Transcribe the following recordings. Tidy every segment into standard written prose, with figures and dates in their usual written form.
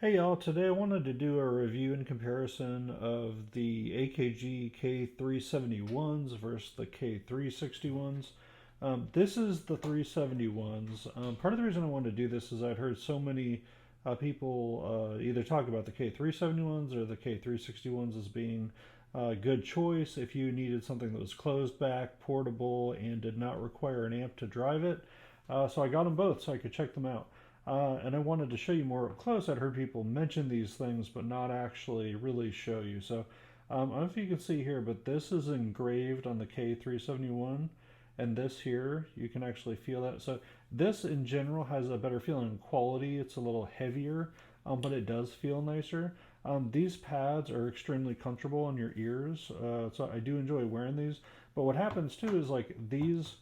Hey y'all, today I wanted to do a review and comparison of the AKG K371s versus the K361s. This is the 371s. Part of the reason I wanted to do this is I'd heard so many people either talk about the K371s or the K361s as being a good choice if you needed something that was closed back, portable, and did not require an amp to drive it. So I got them both so I could check them out. And I wanted to show you more up close. I'd heard people mention these things, but not actually really show you. So I don't know if you can see here, but this is engraved on the K371, and this here, you can actually feel that. So this in general has a better feeling in quality. It's a little heavier, but it does feel nicer. These pads are extremely comfortable on your ears, so I do enjoy wearing these. But what happens too is like these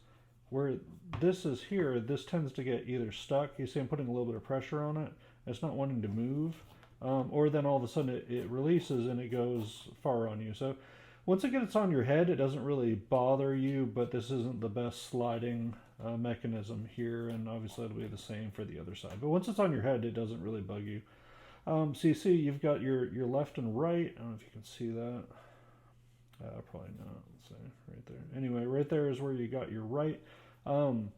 where this is here, this tends to get either stuck. You see I'm putting a little bit of pressure on it. It's not wanting to move. Or then all of a sudden it releases and it goes far on you. So once it gets on your head, it doesn't really bother you, but this isn't the best sliding mechanism here, and obviously it'll be the same for the other side. But once it's on your head, it doesn't really bug you. So you see you've got your left and right. I don't know if you can see that. Probably not. Let's say right there. Anyway, right there is where you got your right. Um,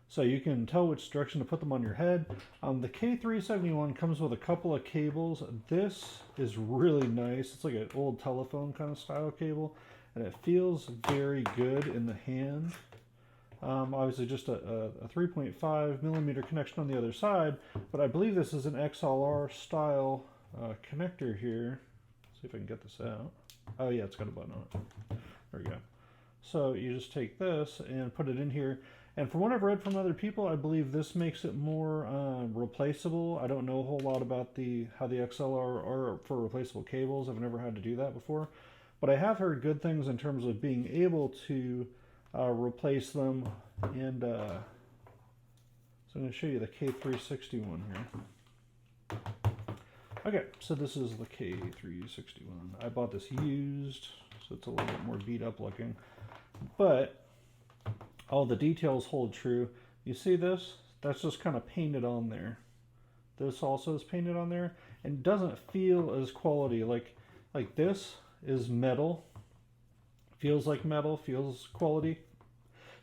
so you can tell which direction to put them on your head. The K371 comes with a couple of cables. This is really nice. It's like an old telephone kind of style cable, and it feels very good in the hand. Obviously just a 3.5 millimeter connection on the other side, but I believe this is an XLR style connector here. Let's see if I can get this out. Oh yeah, it's got a button on it. There we go. So you just take this and put it in here. And from what I've read from other people, I believe this makes it more replaceable. I don't know a whole lot about how the XLR are for replaceable cables. I've never had to do that before. But I have heard good things in terms of being able to replace them. And so I'm going to show you the K361 here. Okay, so this is the K361. I bought this used, so it's a little bit more beat up looking. But all the details hold true. You see this? That's just kind of painted on there. This also is painted on there and doesn't feel as quality. Like this is metal. Feels like metal, feels quality.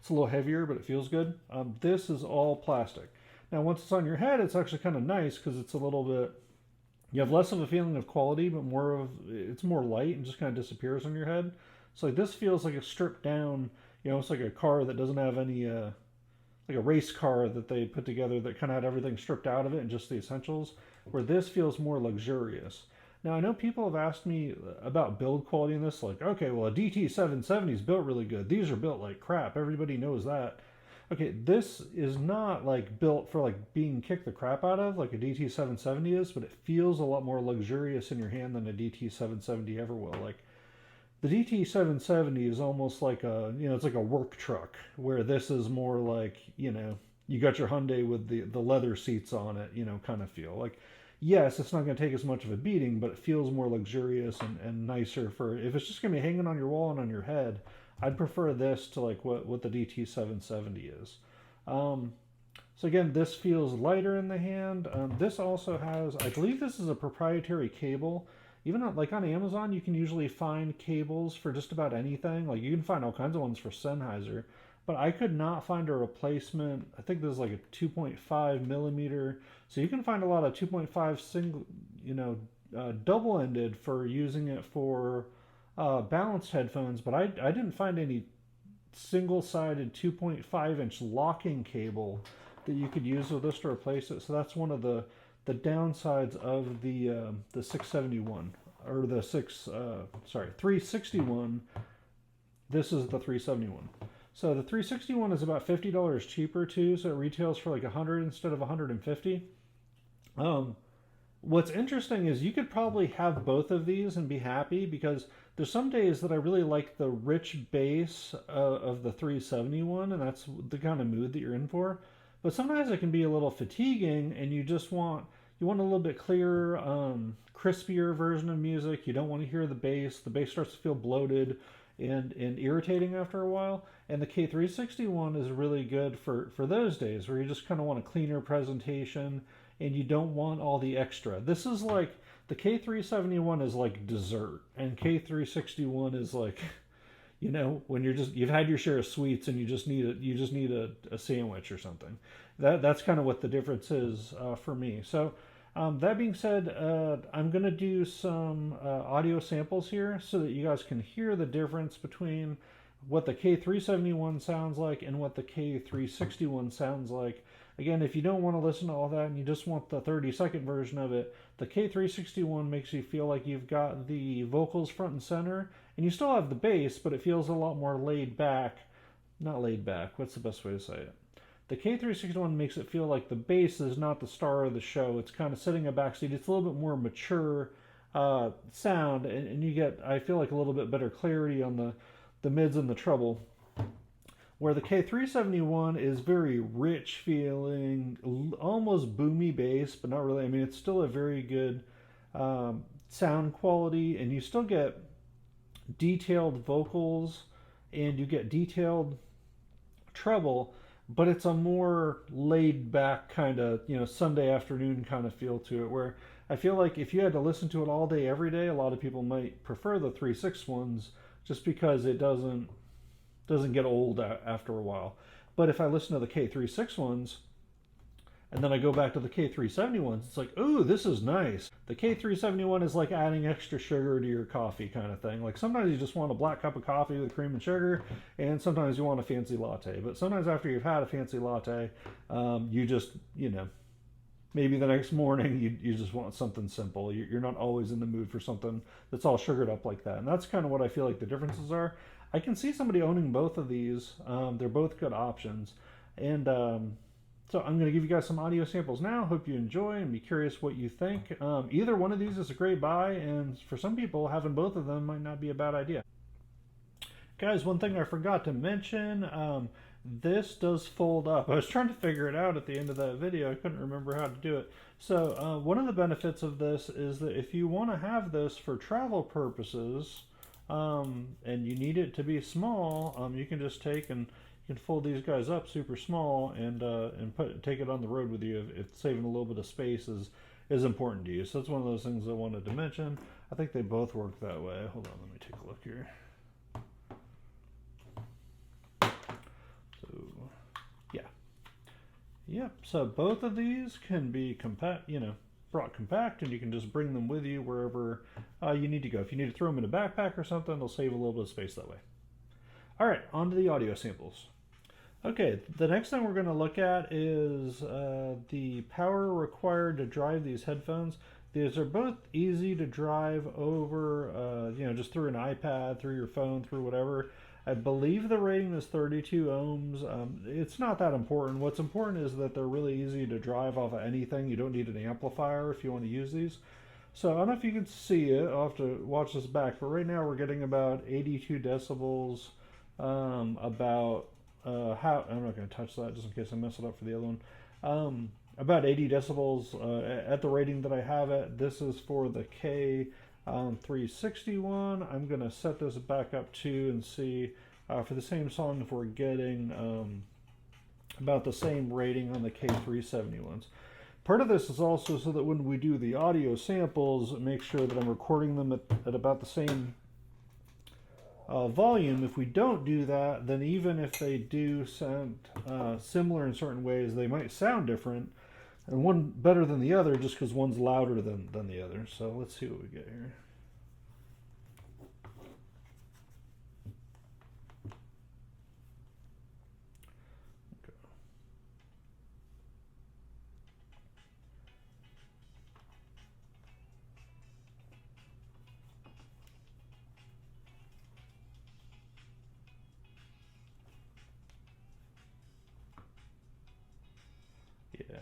It's a little heavier, but it feels good. This is all plastic. Now, once it's on your head, it's actually kind of nice because it's a little bit, you have less of a feeling of quality, but it's more light and just kind of disappears on your head. So like this feels like a stripped down, it's like a car that doesn't have any, like a race car that they put together that kind of had everything stripped out of it and just the essentials, where this feels more luxurious. Now I know people have asked me about build quality in this, like, okay, well a DT770 is built really good. These are built like crap. Everybody knows that. Okay, this is not like built for like being kicked the crap out of like a DT770 is, but it feels a lot more luxurious in your hand than a DT770 ever will. Like the DT770 is almost like it's like a work truck, where this is more like, you got your Hyundai with the leather seats on it, kind of feel. Like, yes, it's not going to take as much of a beating, but it feels more luxurious and nicer for, if it's just going to be hanging on your wall and on your head, I'd prefer this to like what the DT770 is. So again, this feels lighter in the hand. This also has, I believe this is a proprietary cable. Even like on Amazon, you can usually find cables for just about anything. Like you can find all kinds of ones for Sennheiser, but I could not find a replacement. I think this is like a 2.5 millimeter. So you can find a lot of 2.5 single, double-ended for using it for balanced headphones, but I didn't find any single-sided 2.5-inch locking cable that you could use with this to replace it. So that's one of the downsides of the 671 or the 361. This is the 371. So the 361 is about $50 cheaper too, so it retails for like 100 instead of 150. What's interesting is you could probably have both of these and be happy, because there's some days that I really like the rich bass of the 371, and that's the kind of mood that you're in for. But sometimes it can be a little fatiguing, and you want a little bit clearer, crispier version of music. You don't want to hear the bass. The bass starts to feel bloated and irritating after a while. And the K361 is really good for those days where you just kind of want a cleaner presentation and you don't want all the extra. This is like the K371 is like dessert, and K361 is like, you know, when you've had your share of sweets and you just need a sandwich or something. That's kind of what the difference is for me. So that being said, I'm gonna do some audio samples here so that you guys can hear the difference between what the K371 sounds like and what the K361 sounds like. Again, if you don't want to listen to all that and you just want the 30-second version of it, the K361 makes you feel like you've got the vocals front and center, and you still have the bass, but it feels a lot more laid back. Not laid back, what's the best way to say it? The K361 makes it feel like the bass is not the star of the show. It's kind of sitting a backseat. It's a little bit more mature sound, and you get, I feel like, a little bit better clarity on the mids and the treble. Where the K371 is very rich feeling, almost boomy bass, but not really. I mean, it's still a very good sound quality, and you still get detailed vocals and you get detailed treble, but it's a more laid back kind of, you know, Sunday afternoon kind of feel to it, where I feel like if you had to listen to it all day every day, a lot of people might prefer the 3/6 ones just because it doesn't get old after a while. But if I listen to the K361 ones and then I go back to the K371s, it's like, ooh, this is nice. The K371 is like adding extra sugar to your coffee kind of thing. Like sometimes you just want a black cup of coffee with cream and sugar, and sometimes you want a fancy latte. But sometimes after you've had a fancy latte, you just, you know, maybe the next morning you just want something simple. You're not always in the mood for something that's all sugared up like that. And that's kind of what I feel like the differences are. I can see somebody owning both of these. They're both good options. And so I'm going to give you guys some audio samples now. Hope you enjoy and be curious what you think. Either one of these is a great buy, and for some people, having both of them might not be a bad idea. Guys, one thing I forgot to mention, this does fold up. I was trying to figure it out at the end of that video. I couldn't remember how to do it. So one of the benefits of this is that if you want to have this for travel purposes, and you need it to be small, you can just take and you can fold these guys up super small and take it on the road with you if saving a little bit of space is important to you. So that's one of those things I wanted to mention. I think they both work that way. Hold on, let me take a look here. So yeah, yep. So both of these can be compact, you know, brought compact, and you can just bring them with you wherever you need to go. If you need to throw them in a backpack or something, they'll save a little bit of space that way. All right, on to the audio samples. Okay, the next thing we're going to look at is the power required to drive these headphones. These are both easy to drive over, you know, just through an iPad, through your phone, through whatever. I believe the rating is 32 ohms. It's not that important. What's important is that they're really easy to drive off of anything. You don't need an amplifier if you want to use these. So I don't know if you can see it. I'll have to watch this back. But right now we're getting about 82 decibels. I'm not going to touch that just in case I mess it up for the other one. About 80 decibels at the rating that I have it. This is for the K361. I'm going to set this back up too and see for the same song if we're getting about the same rating on the K371s. Part of this is also so that when we do the audio samples, make sure that I'm recording them at about the same volume. If we don't do that, then even if they do sound similar in certain ways, they might sound different, and one better than the other just because one's louder than the other. So let's see what we get here. Yeah.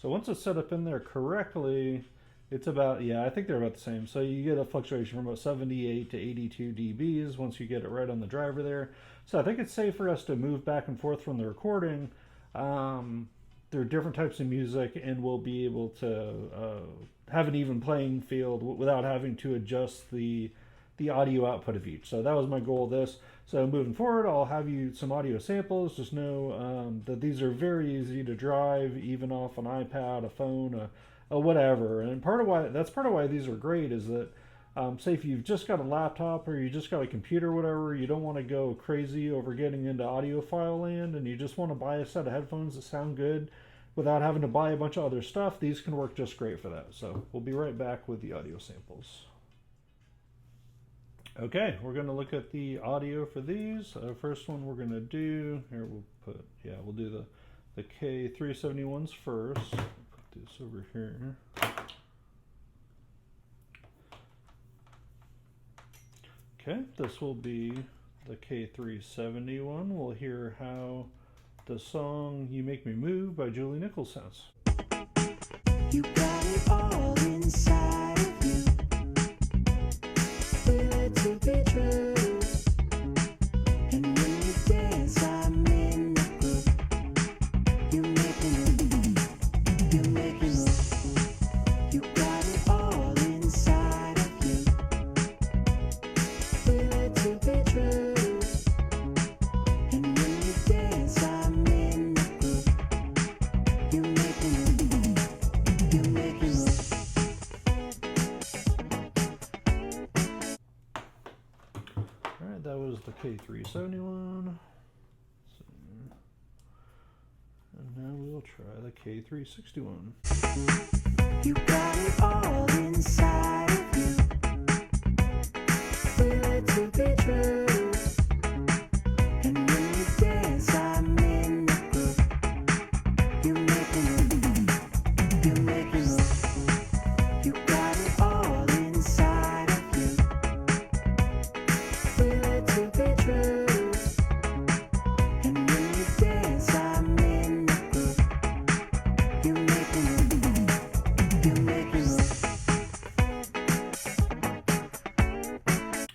So once it's set up in there correctly, it's about, yeah, I think they're about the same. So you get a fluctuation from about 78 to 82 dBs once you get it right on the driver there. So I think it's safe for us to move back and forth from the recording through different types of music, and we'll be able to have an even playing field without having to adjust the the audio output of each. So that was my goal of this. So moving forward, I'll have you some audio samples. Just know that these are very easy to drive, even off an iPad, a phone, a whatever. And part of why these are great is that say if you've just got a laptop or you just got a computer or whatever, you don't want to go crazy over getting into audiophile land and you just want to buy a set of headphones that sound good without having to buy a bunch of other stuff, these can work just great for that. So we'll be right back with the audio samples. Okay, we're going to look at the audio for these. First one we're going to do, here we'll do the K371s first. Put this over here. Okay, this will be the K371. We'll hear how the song You Make Me Move by Julie Nichols sounds. You got it all inside of you. Feel it to be true. And when you dance, I'm in the groove. You make me move. You make me move. You got it all inside of you. Feel it to be true. And when you dance, I'm in the groove. You make me move. You make me move. Alright, that was the K371. And now we'll try the K361. You got it all inside of you. Feel it to be true. And when you dance, I'm in the groove. You make me move. You make me move. You got it all inside of you. Feel it to be true. And when you dance, I'm in the groove. You make me move. You make me move.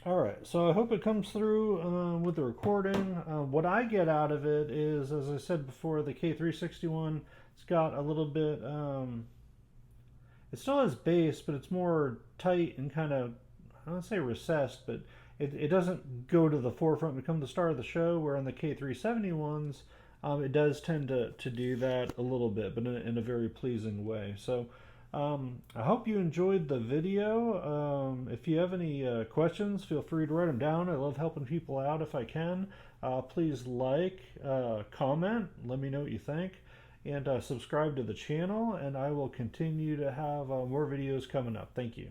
Alright, so I hope it comes through with the recording. What I get out of it is, as I said before, the K361, it's got a little bit, it still has bass, but it's more tight and kind of, I don't say recessed, but it doesn't go to the forefront and become the star of the show, where on the K371s, it does tend to do that a little bit, but in a very pleasing way. So I hope you enjoyed the video. If you have any questions, feel free to write them down. I love helping people out if I can. Please like, comment, let me know what you think, and subscribe to the channel, and I will continue to have more videos coming up. Thank you.